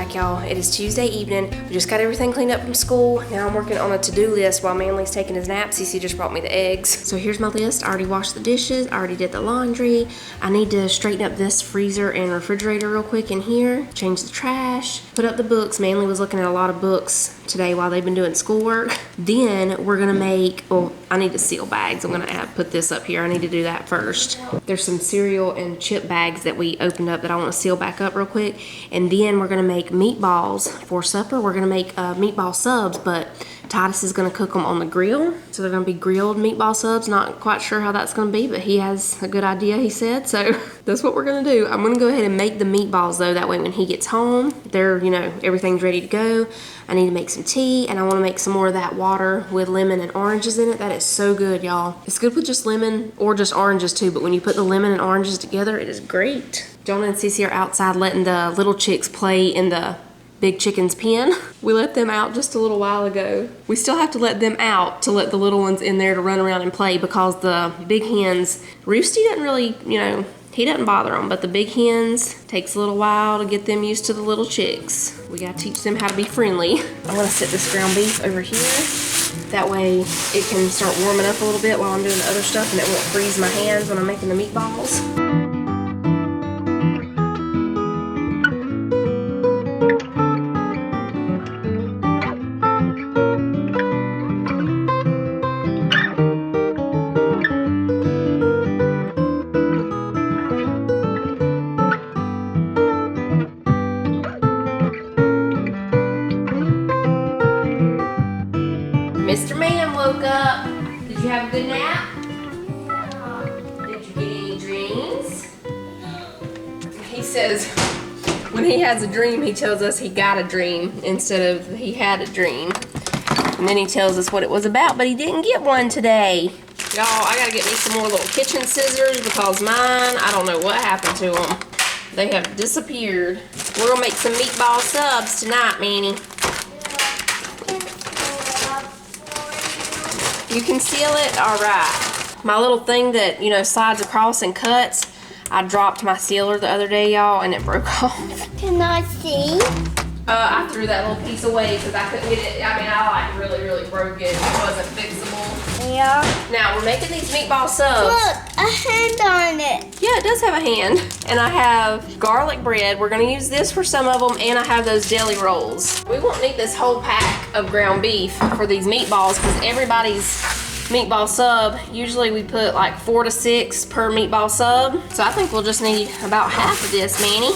back, y'all. It is Tuesday evening. We just got everything cleaned up from school. Now I'm working on a to-do list while Manly's taking his nap. Cece just brought me the eggs. So here's my list. I already washed the dishes. I already did the laundry. I need to straighten up this freezer and refrigerator real quick in here. Change the trash. Put up the books. Manly was looking at a lot of books today while they've been doing schoolwork. Then we're gonna make, well, I need to seal bags. I'm gonna put this up here. I need to do that first. There's some cereal and chip bags that we opened up that I want to seal back up real quick. And then we're gonna make meatballs for supper. We're gonna make meatball subs, but Titus is gonna cook them on the grill. So they're gonna be grilled meatball subs. Not quite sure how that's gonna be, but he has a good idea, he said. So that's what we're gonna do. I'm gonna go ahead and make the meatballs though. That way when he gets home, they're, you know, everything's ready to go. I need to make some tea, and I wanna make some more of that water with lemon and oranges in it. That is so good, y'all. It's good with just lemon or just oranges too, but when you put the lemon and oranges together, it is great. Jonah and Cece are outside letting the little chicks play in the big chicken's pen. We let them out just a little while ago. We still have to let them out to let the little ones in there to run around and play, because the big hens, Roosty doesn't really, you know, he doesn't bother them, but the big hens, takes a little while to get them used to the little chicks. We gotta teach them how to be friendly. I'm gonna set this ground beef over here. That way it can start warming up a little bit while I'm doing the other stuff, and it won't freeze my hands when I'm making the meatballs. Mr. Man woke up. Did you have a good nap? Yeah. Did you get any dreams? He says when he has a dream, he tells us he got a dream instead of he had a dream. And then he tells us what it was about, but he didn't get one today. Y'all, I gotta get me some more little kitchen scissors because mine, I don't know what happened to them. They have disappeared. We're gonna make some meatball subs tonight, Manny. You can seal it? All right. My little thing that, you know, slides across and cuts, I dropped my sealer the other day, y'all, and it broke off. Can I see? I threw that little piece away because I couldn't get it. I mean, I like really broke it. It wasn't fixable. Yeah. Now, we're making these meatball subs. Look, a hand on it. Yeah, it does have a hand. And I have garlic bread. We're gonna use this for some of them, and I have those deli rolls. We won't need this whole pack of ground beef for these meatballs because everybody's meatball sub, usually we put like 4 to 6 per meatball sub. So I think we'll just need about half of this, Manny.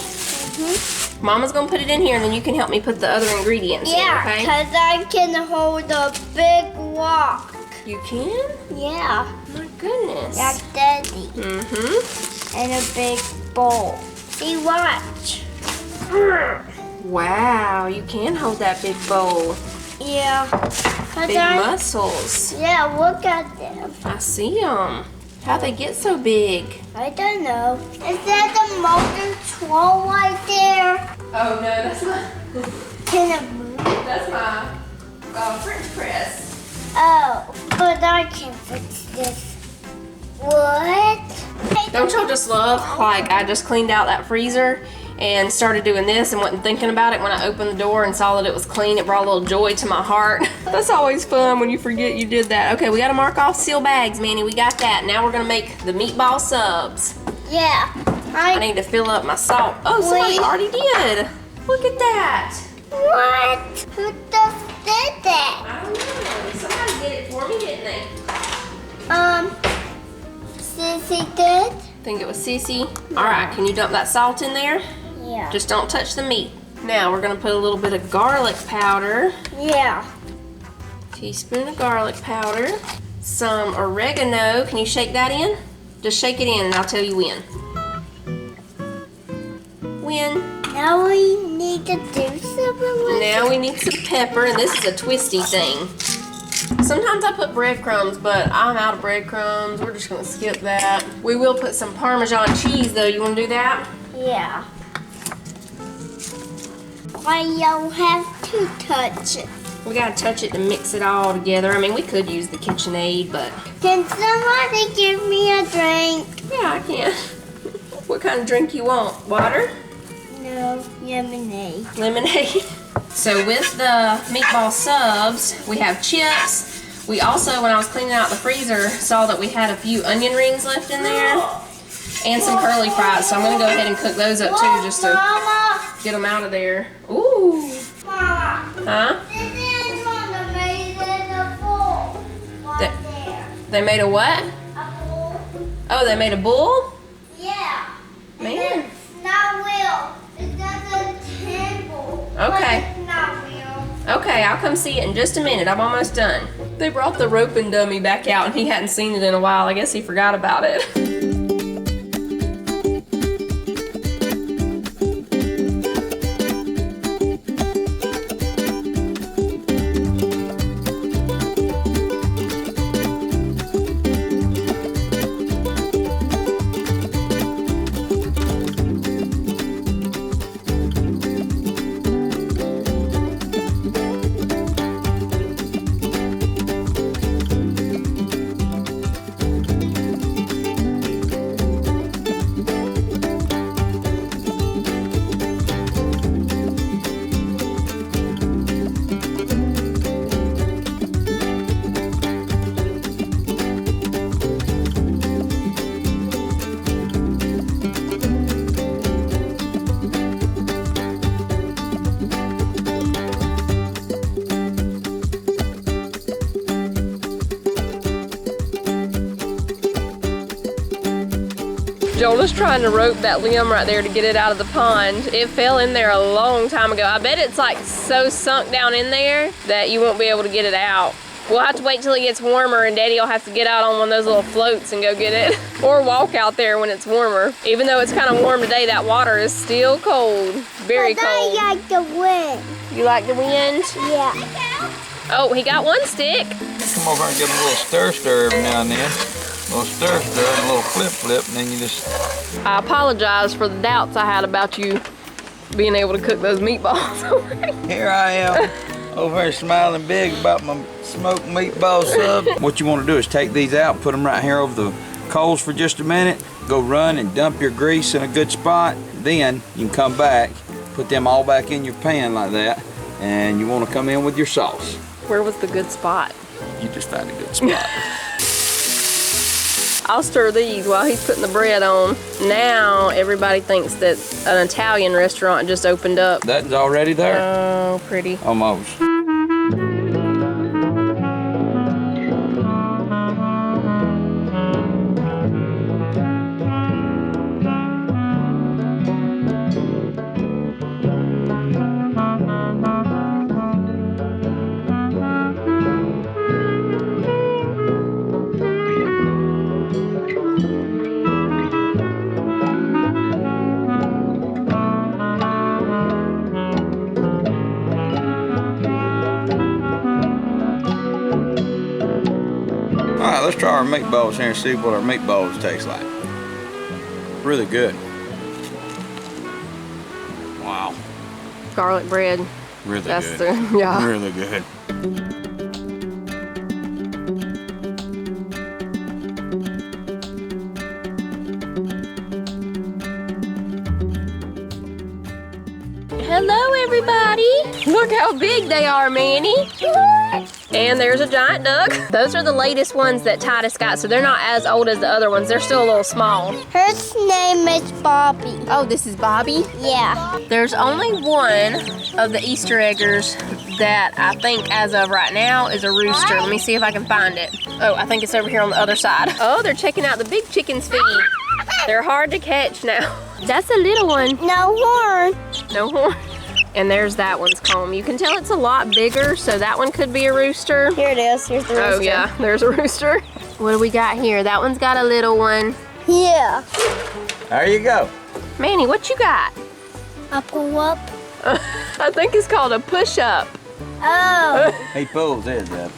Mama's gonna put it in here, and then you can help me put the other ingredients in, okay? Yeah, because I can hold a big rock. You can? Yeah. My goodness. That's Daddy. And a big bowl. See, watch. Wow, you can hold that big bowl. Yeah. Big muscles. Yeah, look at them. I see them. How'd they get so big? I don't know. Is that the motor troll right there? Oh no, that's my. Can it move? That's my French press. Oh, but I can fix this. What? Don't y'all just love, like, I just cleaned out that freezer and started doing this and wasn't thinking about it. When I opened the door and saw that it was clean, it brought a little joy to my heart. That's always fun when you forget you did that. Okay, we gotta mark off seal bags, Manny. We got that. Now we're gonna make the meatball subs. Yeah. I need to fill up my salt. Oh, somebody already did. Look at that. What? Who just did that? I don't know. Somebody did it for me, didn't they? Sissy did? I think it was Cece. All right, can you dump that salt in there? Yeah. Just don't touch the meat. Now we're gonna put a little bit of garlic powder. Yeah. Teaspoon of garlic powder. Some oregano. Can you shake that in? Just shake it in and I'll tell you when. When? Now we need to do something with Now we need some pepper, and this is a twisty thing. Sometimes I put breadcrumbs, but I'm out of breadcrumbs. We're just gonna skip that. We will put some Parmesan cheese though. You wanna do that? Yeah. I don't have to touch it. We gotta touch it to mix it all together. I mean, we could use the KitchenAid, but... Can somebody give me a drink? Yeah, I can. What kind of drink you want? Water? No, lemonade. Lemonade. So with the meatball subs, we have chips. We also, when I was cleaning out the freezer, saw that we had a few onion rings left in there and some curly fries. So I'm gonna go ahead and cook those up too, just to get them out of there. Ooh. Huh? They made a what? A bull. Oh, they made a bull? Yeah. Man. It's not real. It's just a temple. Okay. But it's not real. Okay, I'll come see it in just a minute. I'm almost done. They brought the roping dummy back out and he hadn't seen it in a while. I guess he forgot about it. Jonah's trying to rope that limb right there to get it out of the pond. It fell in there a long time ago. I bet it's like so sunk down in there that you won't be able to get it out. We'll have to wait till it gets warmer and Daddy will have to get out on one of those little floats and go get it. Or walk out there when it's warmer. Even though it's kind of warm today, that water is still cold. Very cold. I like the wind. You like the wind? Yeah. Oh, he got one stick. Come over and give them a little stir every now and then. A little stir and a little flip, and then you just... I apologize for the doubts I had about you being able to cook those meatballs. Here I am, over here smiling big about my smoked meatball sub. What you want to do is take these out, put them right here over the coals for just a minute, go run and dump your grease in a good spot. Then you can come back, put them all back in your pan like that, and you want to come in with your sauce. Where was the good spot? You just find a good spot. I'll stir these while he's putting the bread on. Now everybody thinks that an Italian restaurant just opened up. That's already there. Oh, pretty. Almost. Alright, let's try our meatballs here and see what our meatballs taste like. Really good. Wow. Garlic bread. Really That's good. Yeah. Really good. Hello, everybody. Look how big they are, Manny. And there's a giant duck. Those are the latest ones that Titus got, so they're not as old as the other ones. They're still a little small. Her name is Bobby. Oh, this is Bobby? Yeah. There's only one of the Easter eggers that I think as of right now is a rooster. Let me see if I can find it. Oh, I think it's over here on the other side. Oh, they're checking out the big chicken's feed. They're hard to catch now. That's a little one. No horn. No horn. And there's that one's comb. You can tell it's a lot bigger, so that one could be a rooster. Here it is. Here's the rooster. Oh yeah, there's a rooster. What do we got here? That one's got a little one. Yeah. There you go. Manny, what you got? A pull up. I think it's called a push-up. Oh. He pulls his up.